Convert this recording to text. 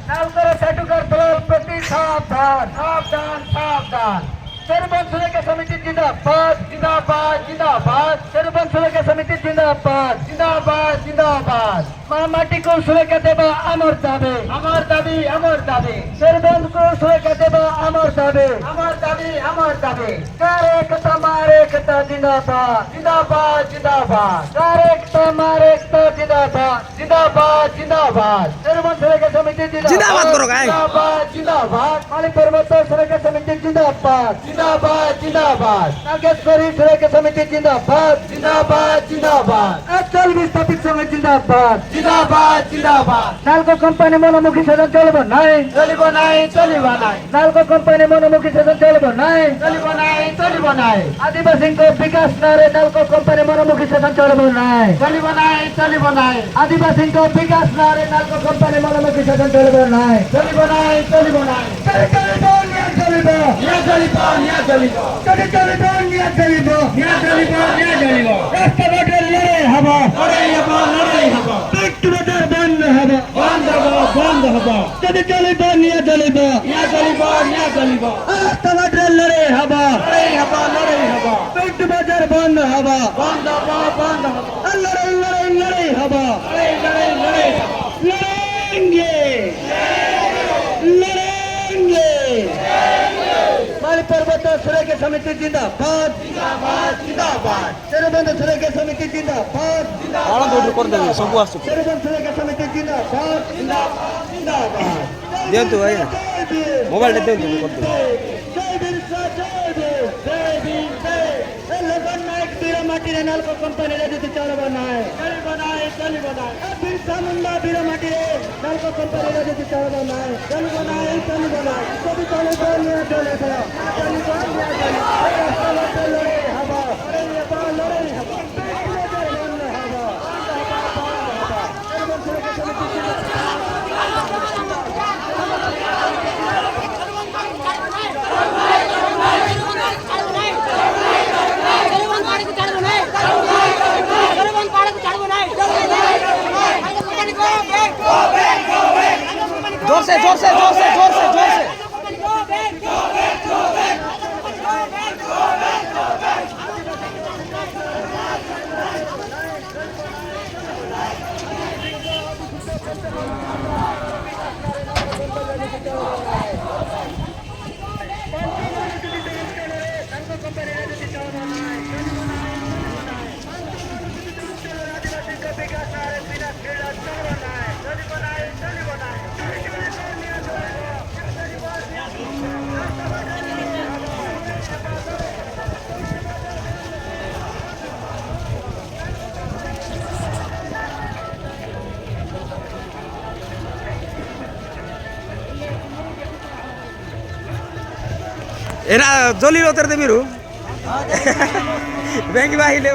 नालकर सेटुकर दल प्रति सावधान सावधान सावधान। सरपंच सुरक्षा समिति जिंदाबाद जिंदाबाद जिंदाबाद। सरपंच सुरक्षा समिति जिंदाबाद जिंदाबाद जिंदाबाद। माटी को सुरक्षा देवा आमर दाबी आमर दाबी आमर दाबी। सरपंच को सुरक्षा देवा आमर दाबी आमर दाबी आमर दाबी। कार्यकर्ता मारेकता जिंदाबाद जिंदाबाद जिंदाबाद। कार्यकर्ता मारेकता जिंदाबाद जिंदाबाद जिंदाबाद। सरपंच सुरक्षा समिति जिंदाबाद करो गाय जिंदाबाद जिंदाबाद। माली पर्वत सुरक्षा समिति जिंदाबाद जिंदाबाद जिंदाबाद। नागेश्वरी सुरक्षा समिति जिंदाबाद जिंदाबाद जिंदाबाद। अचल विस्थापित समिति जिंदाबाद जिंदाबाद जिंदाबाद। नालको कंपनी मनोमुखी सदन चलिब नहीं चलिब नहीं चलिब नहीं। नालको कंपनी मनोमुखी सदन चलिब नहीं चलिब नहीं चलिब नहीं। आदिवासी को विकास नारे नालको कंपनी मनोमुखी सदन चलिब नहीं चलिब नहीं चलिब नहीं। आदिवासी को विकास नारे नालको कंपनी मनोमुखी सदन चलिब नहीं चलिब नहीं चलिब नहीं। चलिब निया चलिब निया चलिब चलिब चलिब निया चलिब निया चलिब निया चलिब। रास्ता बाटे लड़े हवा लड़े हवा लड़े हवा। पेट बाजार बंद हवा बंद हवा बंद हवा। चलिब चलिब निया चलिब निया चलिब निया चलिब। रास्ता बाटे लड़े हवा लड़े हवा लड़े हवा। पेट बाजार बंद हवा बंद हवा बंद हवा। लड़े लड़े लड़े हवा लड़े लड़े लड़े हवा। लड़ेंगे लड़ेंगे। माली पर्वत सुरक्षा समिति जिंदाबाद जिंदाबाद जिंदाबाद। सरपंच सुरक्षा समिति जिंदाबाद सरपंच सुरक्षा समिति जिंदाबाद जिंदाबाद जिंदाबाद। दियंतु भाई मोबाइल दे दियंतु जय बिरसा जय वीर जय वीर जय। लगन नायक बीरा माटी रे नालको कंपनी रे जति चल बनाए चल बनाए चल बनाए। बिरसा मुंडा बीरा माटी रे नालको कंपनी रे जति चल बनाए चल बनाए चल बनाए। सभी चले बोलिए चले चलो चल बोलिए चले। रास्ता लड़े लड़े हवा लड़े हवा लड़े हवा। जोर से जोर से जोर से जोर से जोर से। एरा जली उतर दे मेरू बैंक बाहिले